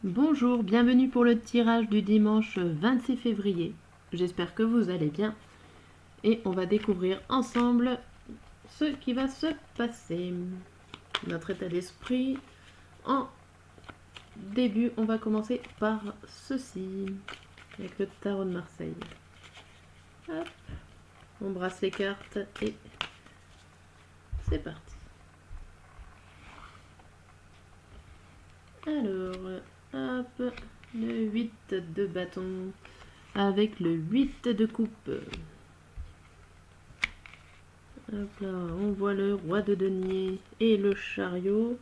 Bonjour, bienvenue pour le tirage du dimanche 26 février. J'espère que vous allez bien et on va découvrir ensemble ce qui va se passer. Notre état d'esprit. En début, on va commencer par ceci, avec le tarot de Marseille. Hop. On brasse les cartes et c'est parti. Alors, hop, le 8 de bâton avec le 8 de coupe. Hop là, on voit le roi de denier et le chariot.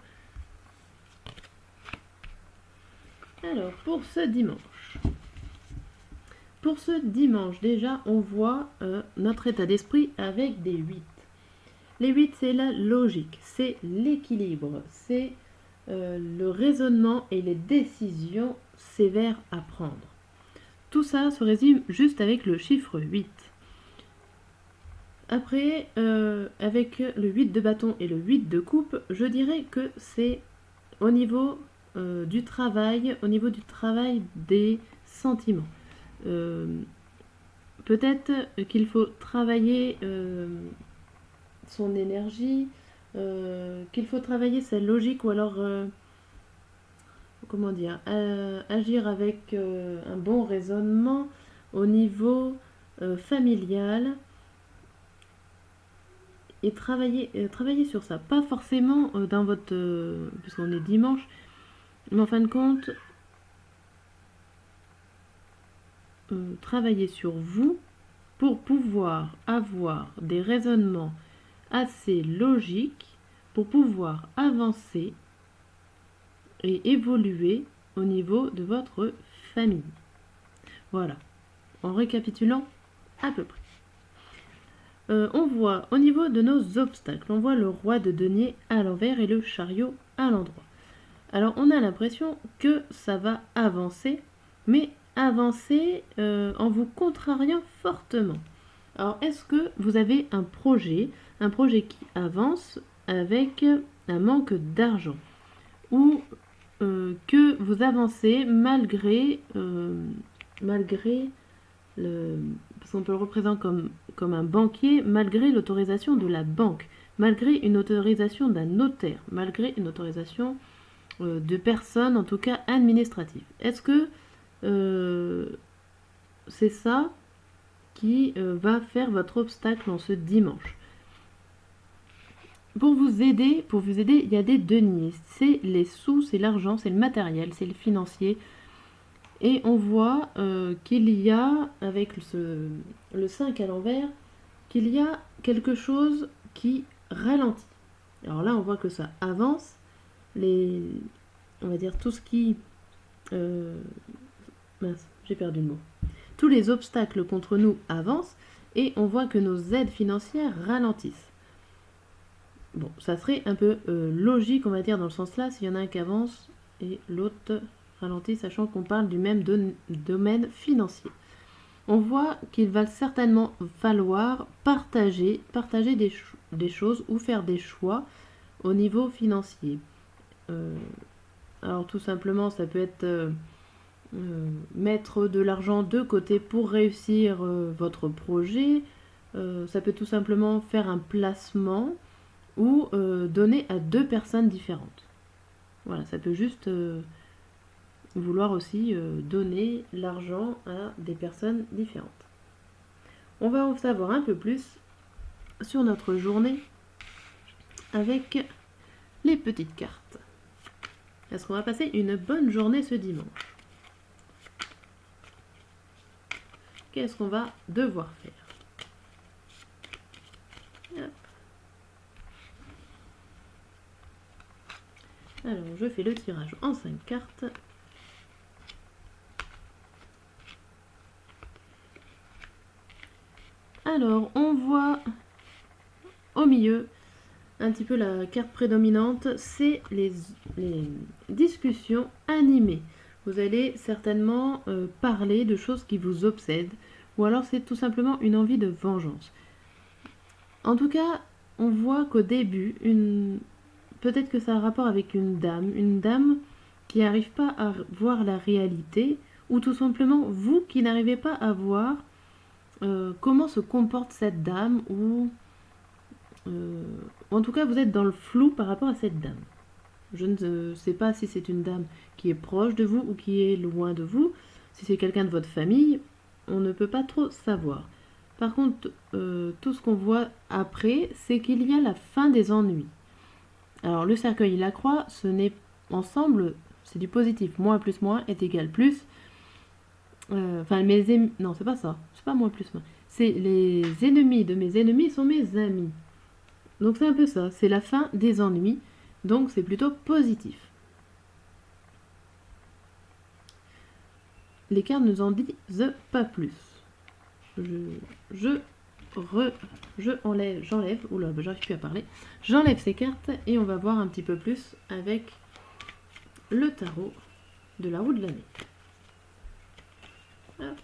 Alors, pour ce dimanche, déjà, on voit notre état d'esprit avec des 8. Les 8, c'est la logique, c'est l'équilibre, c'est le raisonnement et les décisions sévères à prendre. Tout ça se résume juste avec le chiffre 8. Après, avec le 8 de bâton et le 8 de coupe, je dirais que c'est au niveau du travail des sentiments. Peut-être qu'il faut travailler son énergie, qu'il faut travailler sa logique ou alors, agir avec un bon raisonnement au niveau familial et travailler sur ça. Pas forcément dans votre... puisqu'on est dimanche, mais en fin de compte, travailler sur vous pour pouvoir avoir des raisonnements assez logiques pour pouvoir avancer et évoluer au niveau de votre famille. Voilà, en récapitulant à peu près. On voit au niveau de nos obstacles, on voit le roi de denier à l'envers et le chariot à l'endroit. Alors on a l'impression que ça va avancer, mais avancer en vous contrariant fortement. Alors est-ce que vous avez un projet qui avance avec un manque d'argent ou que vous avancez malgré parce qu'on peut le représenter comme un banquier, malgré l'autorisation de la banque, malgré une autorisation d'un notaire, malgré une autorisation de personnes, en tout cas administratives. Est-ce que c'est ça qui va faire votre obstacle en ce dimanche? Pour vous aider, il y a des deniers. C'est les sous, c'est l'argent, c'est le matériel, c'est le financier. Et on voit qu'il y a, avec le 5 à l'envers, qu'il y a quelque chose qui ralentit. Alors là, on voit que ça avance. On va dire tout ce qui... mince, j'ai perdu le mot. Tous les obstacles contre nous avancent et on voit que nos aides financières ralentissent. Bon, ça serait un peu logique, on va dire, dans le sens là, s'il y en a un qui avance et l'autre ralentit, sachant qu'on parle du même domaine financier. On voit qu'il va certainement falloir partager des choses ou faire des choix au niveau financier. Alors tout simplement, ça peut être mettre de l'argent de côté pour réussir votre projet. Ça peut tout simplement faire un placement ou donner à 2 personnes différentes. Voilà, ça peut juste vouloir aussi donner l'argent à des personnes différentes. On va en savoir un peu plus sur notre journée avec les petites cartes. Est-ce qu'on va passer une bonne journée ce dimanche? Qu'est-ce qu'on va devoir faire? Hop. Alors, je fais le tirage en 5 cartes. Alors, on voit au milieu un petit peu la carte prédominante, c'est les discussions animées. Vous allez certainement parler de choses qui vous obsèdent, ou alors c'est tout simplement une envie de vengeance. En tout cas, on voit qu'au début, peut-être que ça a un rapport avec une dame qui n'arrive pas à voir la réalité, ou tout simplement vous qui n'arrivez pas à voir comment se comporte cette dame, ou en tout cas vous êtes dans le flou par rapport à cette dame. Je ne sais pas si c'est une dame qui est proche de vous ou qui est loin de vous. Si c'est quelqu'un de votre famille, on ne peut pas trop savoir. Par contre, tout ce qu'on voit après, c'est qu'il y a la fin des ennuis. Alors le cercueil et la croix, ce n'est ensemble, c'est du positif. Moins plus moins est égal plus. Enfin, non, c'est pas ça. C'est pas moins plus moins. C'est les ennemis de mes ennemis sont mes amis. Donc c'est un peu ça. C'est la fin des ennuis. Donc c'est plutôt positif. Les cartes nous en disent pas plus. J'enlève. Oula, j'arrive plus à parler. J'enlève ces cartes et on va voir un petit peu plus avec le tarot de la roue de l'année. Hop.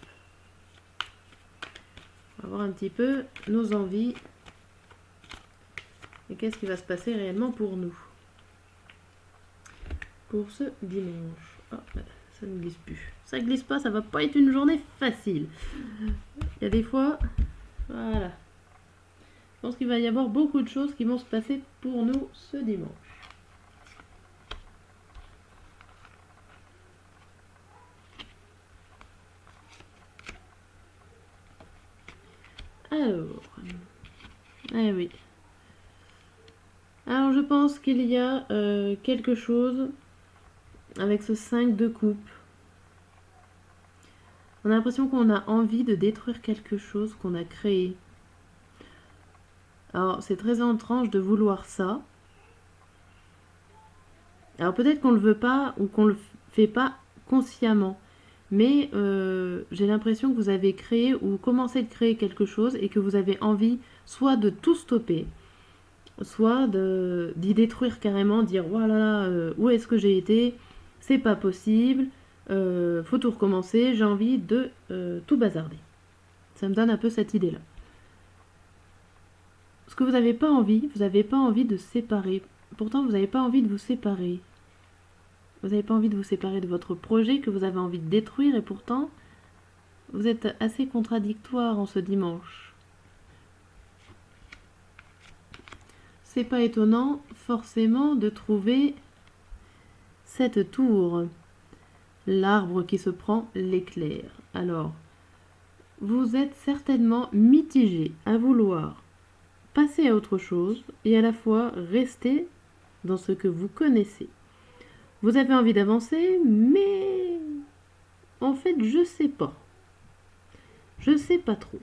On va voir un petit peu nos envies et qu'est-ce qui va se passer réellement pour nous. Pour ce dimanche. Oh, ça ne glisse plus. Ça glisse pas, ça va pas être une journée facile. Il y a des fois... Voilà. Je pense qu'il va y avoir beaucoup de choses qui vont se passer pour nous ce dimanche. Alors... Eh oui. Alors je pense qu'il y a quelque chose avec ce 5 de coupe. On a l'impression qu'on a envie de détruire quelque chose qu'on a créé. Alors c'est très étrange de vouloir ça. Alors peut-être qu'on ne le veut pas ou qu'on ne le fait pas consciemment. Mais j'ai l'impression que vous avez créé ou commencé de créer quelque chose et que vous avez envie soit de tout stopper, soit d'y détruire carrément, dire voilà, où est-ce que j'ai été, c'est pas possible, faut tout recommencer, j'ai envie de tout bazarder. Ça me donne un peu cette idée-là. Ce que vous n'avez pas envie de séparer. Pourtant, vous n'avez pas envie de vous séparer. Vous n'avez pas envie de vous séparer de votre projet que vous avez envie de détruire et pourtant, vous êtes assez contradictoire en ce dimanche. C'est pas étonnant forcément de trouver cette tour, l'arbre qui se prend l'éclair. Alors, vous êtes certainement mitigé à vouloir passer à autre chose et à la fois rester dans ce que vous connaissez. Vous avez envie d'avancer, mais en fait, je sais pas. Je sais pas trop.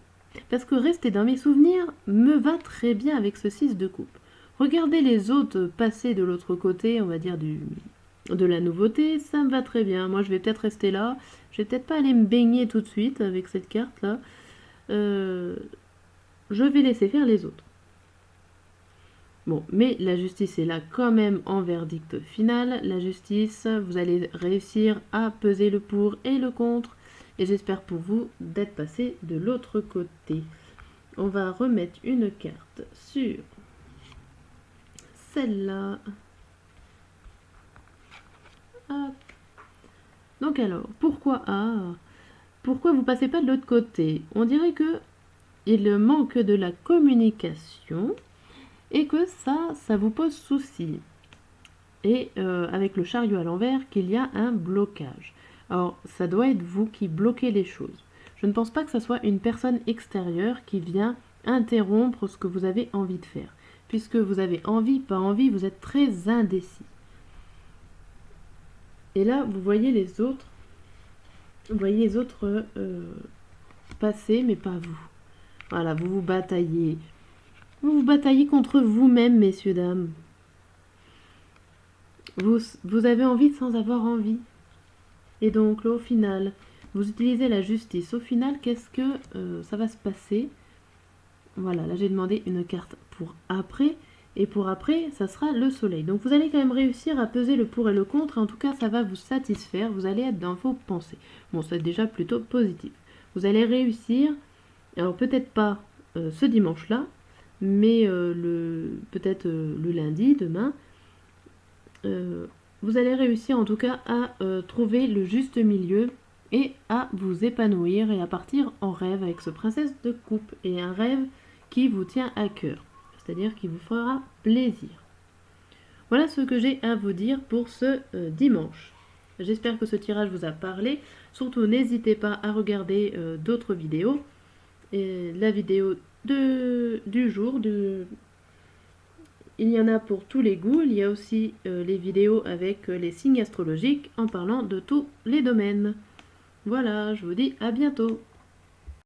Parce que rester dans mes souvenirs me va très bien avec ce 6 de coupe. Regardez les autres passer de l'autre côté, on va dire de la nouveauté, ça me va très bien. Moi, je vais peut-être rester là. Je vais peut-être pas aller me baigner tout de suite avec cette carte-là. Je vais laisser faire les autres. Bon, mais la justice est là quand même en verdict final. La justice, vous allez réussir à peser le pour et le contre. Et j'espère pour vous d'être passé de l'autre côté. On va remettre une carte sur celle-là. Hop. Donc alors, pourquoi vous passez pas de l'autre côté? On dirait que il manque de la communication et que ça vous pose souci. Et avec le chariot à l'envers, qu'il y a un blocage. Alors, ça doit être vous qui bloquez les choses. Je ne pense pas que ce soit une personne extérieure qui vient interrompre ce que vous avez envie de faire. Puisque vous avez envie, pas envie, vous êtes très indécis. Et là, vous voyez les autres. Vous voyez les autres passer, mais pas vous. Voilà, vous vous bataillez. Vous vous bataillez contre vous-même, messieurs, dames. Vous avez envie sans avoir envie. Et donc, là, au final, vous utilisez la justice. Au final, qu'est-ce que ça va se passer? Voilà, là, j'ai demandé une carte pour après. Et pour après, ça sera le soleil. Donc, vous allez quand même réussir à peser le pour et le contre. En tout cas, ça va vous satisfaire. Vous allez être dans vos pensées. Bon, c'est déjà plutôt positif. Vous allez réussir, alors peut-être pas ce dimanche-là, mais peut-être le lundi, demain, vous allez réussir en tout cas à trouver le juste milieu et à vous épanouir et à partir en rêve avec ce princesse de coupe, et un rêve qui vous tient à cœur, c'est-à-dire qui vous fera plaisir. Voilà ce que j'ai à vous dire pour ce dimanche. J'espère que ce tirage vous a parlé. Surtout, n'hésitez pas à regarder d'autres vidéos. Et la vidéo du jour, il y en a pour tous les goûts. Il y a aussi les vidéos avec les signes astrologiques en parlant de tous les domaines. Voilà, je vous dis à bientôt.